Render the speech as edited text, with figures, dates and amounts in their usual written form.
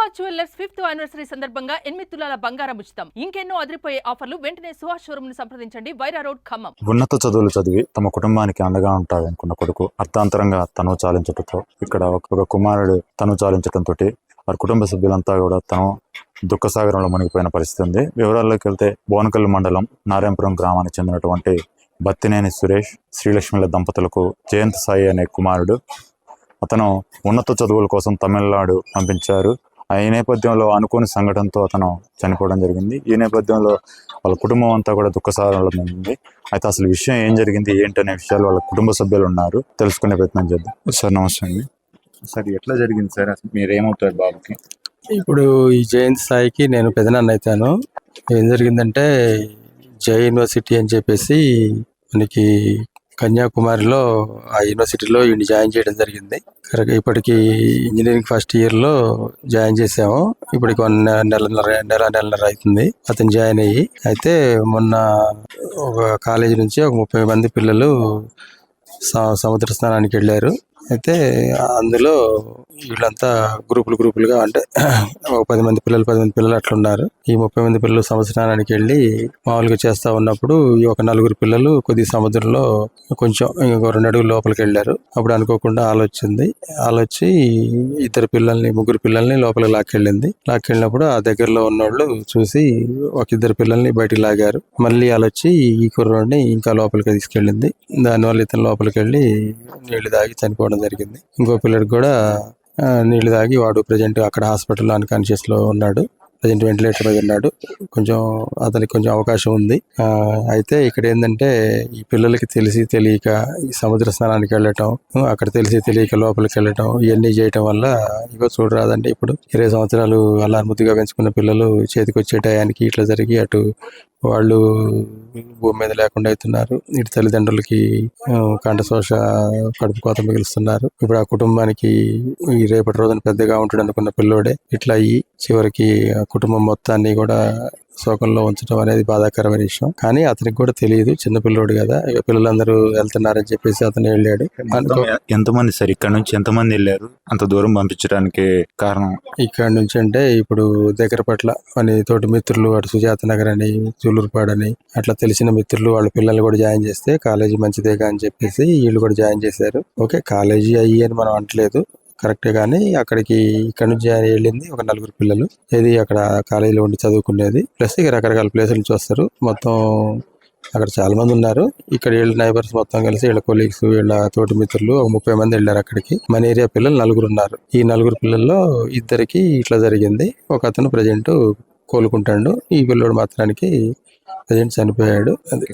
Suhas jewellers 5th anniversary సందర్భంగా 8 తులాల బంగారం ఉచితం. ఇంకెన్నో అదిరిపోయే ఆఫర్లు. వెంటనే సుహాస్ షోరూమ్ ని సంప్రదించండి. వైరా రోడ్, ఖమ్మం. ఉన్నత చదువులు చదివి తమ కుటుంబానికి అండగా ఉంటాడనుకున్న కొడుకు అర్థాంతరంగా తను చాలించడంతో ఇక్కడ ఒక కుమారుడు తను చాలించడంతో వారి కుటుంబ సభ్యులంతా కూడా తను దుఃఖసాగరంలో మునిగిపోయిన పరిస్థితి ఉంది. వివరాల్లోకి వెళ్తే బోనకల్లు మండలం నారాయణపురం గ్రామానికి చెందినటువంటి బత్తినేని సురేష్ శ్రీలక్ష్మిల దంపతులకు జయంత్ సాయి అనే కుమారుడు. అతను ఉన్నత చదువుల కోసం తమిళనాడు పంపించారు. ఈ నేపథ్యంలో అనుకోని సంఘటనతో అతను చనిపోవడం జరిగింది. ఈ నేపథ్యంలో వాళ్ళ కుటుంబం అంతా కూడా దుఃఖసాగరంలో ఉంది. అయితే అసలు విషయం ఏం జరిగింది ఏంటనే విషయాలు వాళ్ళ కుటుంబ సభ్యులు ఉన్నారు, తెలుసుకునే ప్రయత్నం చేద్దాం. సార్ నమస్తే అండి. సార్ ఎట్లా జరిగింది సార్? మీరు ఏమవుతారు బాబుకి? ఇప్పుడు ఈ జయంత్ సాయికి నేను పెదనాన్న అవుతాను. ఏం జరిగిందంటే జై యూనివర్సిటీ అని చెప్పేసి మనకి కన్యాకుమారిలో ఆ యూనివర్సిటీలో ఈయన జాయిన్ చేయడం జరిగింది. కరెక్ట్ ఇప్పటికి ఇంజనీరింగ్ ఫస్ట్ ఇయర్లో జాయిన్ చేసాము. ఇప్పటికి నెలన్నర అవుతుంది అతను జాయిన్ అయ్యి. అయితే మొన్న ఒక కాలేజీ నుంచి ఒక 30 మంది పిల్లలు సముద్ర స్నానానికి వెళ్ళారు. అయితే అందులో వీళ్ళంతా గ్రూపులుగా అంటే ఒక 10 మంది పిల్లలు అట్లున్నారు. ఈ 30 మంది పిల్లలు సంవత్సరానికి వెళ్ళి మామూలుగా చేస్తా ఉన్నప్పుడు ఈ ఒక 4 పిల్లలు కొద్ది సముద్రంలో కొంచెం 2 అడుగుల లోపలికి వెళ్ళారు. అప్పుడు అనుకోకుండా ఆలొచ్చి 3 పిల్లల్ని లోపలికి లాక్కెళ్ళినప్పుడు ఆ దగ్గరలో ఉన్నోళ్ళు చూసి ఒక 2 పిల్లల్ని బయటికి లాగారు. మళ్ళీ ఆలొచ్చి ఈ కుర్రోడిని ఇంకా లోపలికి తీసుకెళ్ళింది. దానివల్ల ఇతను లోపలికి వెళ్ళి నీళ్లు తాగి చనిపోవడం జరిగింది. ఇంకో పిల్లడికి కూడా నీళ్లు తాగి వాడు ప్రజెంట్ అక్కడ హాస్పిటల్లో అన్కాన్షియస్ లో ఉన్నాడు. ప్రజెంట్ వెంటిలేటర్ మీద ఉన్నాడు. అతనికి కొంచెం అవకాశం ఉంది. అయితే ఇక్కడ ఏంటంటే ఈ పిల్లలకి తెలిసి తెలియక ఈ సముద్ర స్నానానికి వెళ్ళటం, అక్కడ తెలిసి తెలియక లోపలికి వెళ్ళటం, ఇవన్నీ చేయటం వల్ల ఇగో చూడరాదండి. ఇప్పుడు 20 సంవత్సరాలు అలా ముద్దుగా పెంచుకున్న పిల్లలు చేతికి వచ్చే టయానికి ఇట్లా జరిగి అటు వాళ్ళు భూమి మీద లేకుండా అవుతున్నారు. ఇటు తల్లిదండ్రులకి కంఠశోష, కడుపు కోత మిగులుస్తున్నారు. ఇప్పుడు ఆ కుటుంబానికి ఈ రేపటి రోజున పెద్దగా ఉంటాడు అనుకున్న పిల్లోడే ఇట్లా అయ్యి చివరికి కుటుంబం మొత్తాన్ని కూడా శోకంలో ఉంచడం అనేది బాధాకరమైన విషయం. కానీ అతనికి కూడా తెలియదు, చిన్న పిల్లోడు కదా, ఇక పిల్లలందరూ వెళ్తున్నారని చెప్పేసి అతను వెళ్ళాడు. ఎంతమంది సార్ ఇక్కడ నుంచి ఎంతమంది వెళ్ళారు? అంత దూరం పంపించడానికి కారణం? ఇక్కడ నుంచి అంటే ఇప్పుడు దగ్గర పట్ల అని తోటి మిత్రులు, అటు సుజాత నగర్ అని, జూలూరుపాడు అని అట్లా తెలిసిన మిత్రులు వాళ్ళ పిల్లల్ని కూడా జాయిన్ చేస్తే కాలేజీ మంచిదేగా అని చెప్పేసి వీళ్ళు కూడా జాయిన్ చేశారు. ఓకే, కాలేజీ అయ్యి అని మనం అంటలేదు, కరెక్టే. కానీ ఇక్కడ నుంచి వెళ్ళింది ఒక 4 పిల్లలు. ఏది అక్కడ కాలేజీలో ఉండి చదువుకునేది. ప్లస్ ఇక రకరకాల ప్లేసుల నుంచి వస్తారు. మొత్తం అక్కడ చాలా మంది ఉన్నారు. ఇక్కడ వీళ్ళ నైబర్స్ మొత్తం కలిసి వీళ్ళ కొలీగ్స్, వీళ్ళ తోటి మిత్రులు ఒక 30 మంది వెళ్ళారు అక్కడికి. మన ఏరియా పిల్లలు 4 ఉన్నారు. ఈ 4 పిల్లల్లో 2కి ఇట్లా జరిగింది. ఒక అతను ప్రజెంట్ కోలుకుంటాడు. ఈ పిల్లోడు మాత్రానికి ప్రజెంట్ చనిపోయాడు. అది